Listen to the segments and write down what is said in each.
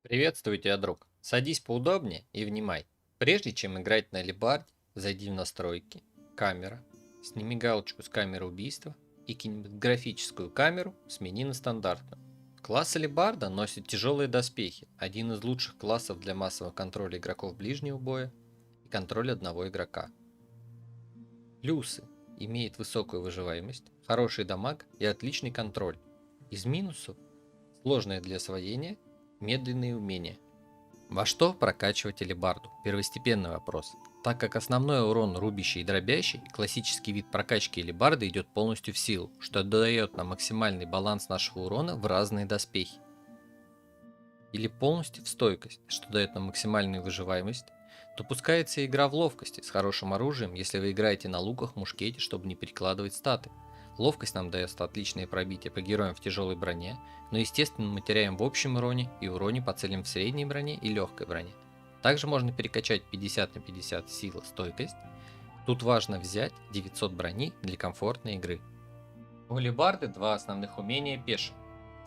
Приветствую тебя, друг. Садись поудобнее и внимай. Прежде чем играть на алебарде, зайди в настройки, камера, сними галочку с камеры убийства и кинематографическую камеру смени на стандартную. Класс алебарда носит тяжелые доспехи, один из лучших классов для массового контроля игроков ближнего боя и контроля одного игрока. Плюсы: имеет высокую выживаемость, хороший дамаг и отличный контроль. Из минусов: сложное для освоения, медленные умения. Во что прокачивать алебарду? Первостепенный вопрос. Так как основной урон рубящий и дробящий, классический вид прокачки алебарды идет полностью в силу, что дает нам максимальный баланс нашего урона в разные доспехи. Или полностью в стойкость, что дает нам максимальную выживаемость. Допускается игра в ловкости с хорошим оружием, если вы играете на луках, мушкете, чтобы не перекладывать статы. Ловкость нам дает отличное пробитие по героям в тяжелой броне, но естественно мы теряем в общем уроне и уроне по целям в средней броне и легкой броне. Также можно перекачать 50 на 50 сила, стойкость. Тут важно взять 900 брони для комфортной игры. У алебарды два основных умения пеших.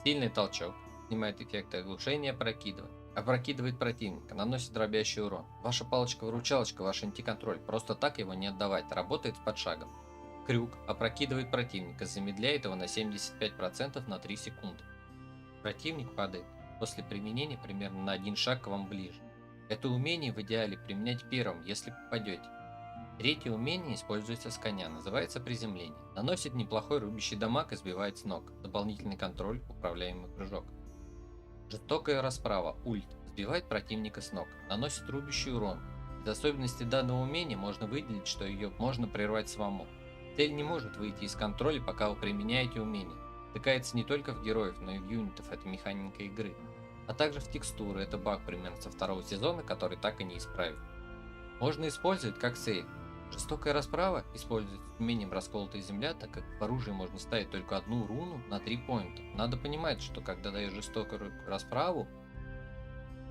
Сильный толчок, снимает эффекты оглушения, опрокидывает противника, наносит дробящий урон. Ваша палочка-выручалочка, ваш антиконтроль, просто так его не отдавать, работает под шагом. Крюк опрокидывает противника, замедляет его на 75% на 3 секунды. Противник падает после применения примерно на один шаг к вам ближе. Это умение в идеале применять первым, если попадете. Третье умение используется с коня, называется приземление. Наносит неплохой рубящий дамаг и сбивает с ног. Дополнительный контроль, управляемый прыжок. Жестокая расправа, ульт, сбивает противника с ног, наносит рубящий урон. Из особенностей данного умения можно выделить, что ее можно прервать самому. Цель не может выйти из контроля, пока вы применяете умение. Втыкается не только в героев, но и в юнитов, это механика игры. А также в текстуры, это баг примерно со второго сезона, который так и не исправил. Можно использовать как сейв. Жестокая расправа используется с умением расколотая земля, так как в оружии можно ставить только одну руну на 3 поинта. Надо понимать, что когда даешь жестокую расправу,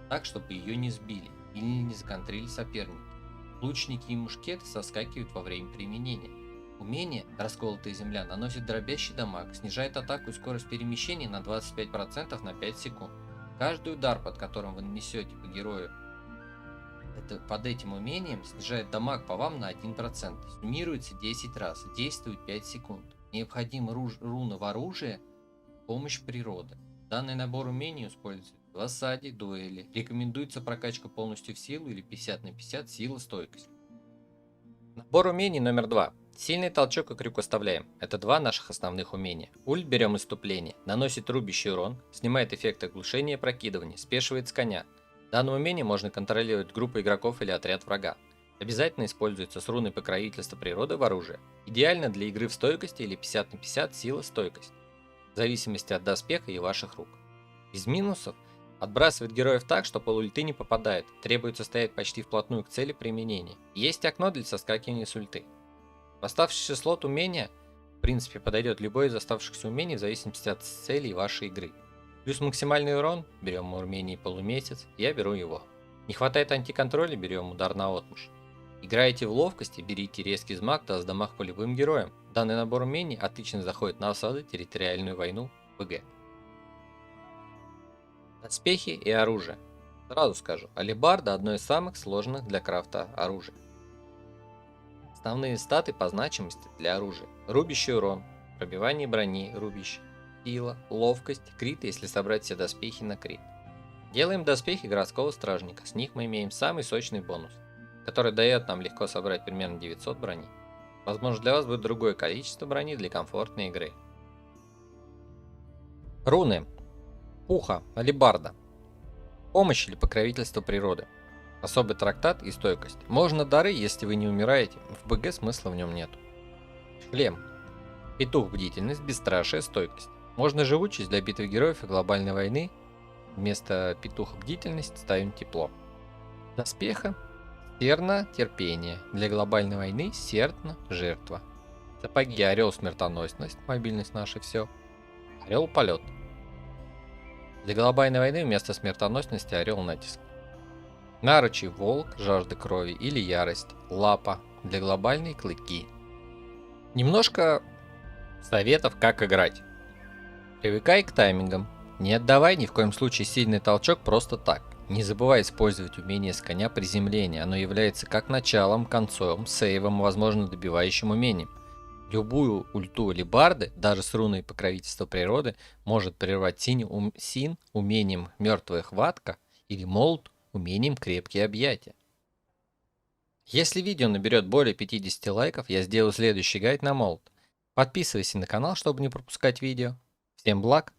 так чтобы ее не сбили или не законтрили соперники. Лучники и мушкеты соскакивают во время применения. Умение «Расколотая земля» наносит дробящий дамаг, снижает атаку и скорость перемещения на 25% на 5 секунд. Каждый удар, под которым вы нанесете по герою под этим умением, снижает дамаг по вам на 1%. Суммируется 10 раз, действует 5 секунд. Необходима руна в оружие, помощь природы. Данный набор умений используется в осаде, дуэли. Рекомендуется прокачка полностью в силу или 50 на 50 сила, стойкость. Набор умений номер 2. Сильный толчок и крюк оставляем. Это два наших основных умения. Ульт берем иступление, наносит рубящий урон, снимает эффект оглушения и прокидывания, спешивает с коня. Данное умение можно контролировать группу игроков или отряд врага. Обязательно используется с руной покровительства природы в оружии. Идеально для игры в стойкости или 50 на 50 сила, стойкость. В зависимости от доспеха и ваших рук. Из минусов: отбрасывает героев так, что полульты не попадает, требуется стоять почти вплотную к цели применения. Есть окно для соскакивания с ульты. В оставшийся слот умения, в принципе, подойдет любое из оставшихся умений в зависимости от цели вашей игры. Плюс максимальный урон, берем умение полумесяц, я беру его. Не хватает антиконтроля, берем удар на отмышь. Играете в ловкости, берите резкий взмах, даст дамаг по любым героям. Данный набор умений отлично заходит на осады, территориальную войну, ПГ. Доспехи и оружие. Сразу скажу, алебарда одно из самых сложных для крафта оружия. Основные статы по значимости для оружия: рубящий урон, пробивание брони, рубящий, сила, ловкость, крит, если собрать все доспехи на крит. Делаем доспехи городского стражника, с них мы имеем самый сочный бонус, который дает нам легко собрать примерно 900 брони. Возможно, для вас будет другое количество брони для комфортной игры. Руны. Пуха, алебарда. Помощь или покровительство природы. Особый трактат и стойкость. Можно дары, если вы не умираете, в БГ смысла в нем нет. Шлем. Петух, бдительность, бесстрашие, стойкость. Можно живучесть для битвы героев и глобальной войны. Вместо петуха бдительность ставим тепло. Доспеха. Серна, терпение. Для глобальной войны сердна, жертва. Сапоги, орел, смертоносность, мобильность наша все. Орел, полет. Для глобальной войны вместо смертоносности орел, натиск. Наручи, волк, жажда крови или ярость, лапа. Для глобальной клыки. Немножко советов, как играть. Привыкай к таймингам. Не отдавай ни в коем случае сильный толчок просто так. Не забывай использовать умение с коня приземления, оно является как началом, концом, сейвом, возможно добивающим умением. Любую ульту алебарды, даже с руной покровительства природы, может прервать син умением мертвая хватка или молот умением крепкие объятия. Если видео наберет более 50 лайков, я сделаю следующий гайд на молот. Подписывайся на канал, чтобы не пропускать видео. Всем благ!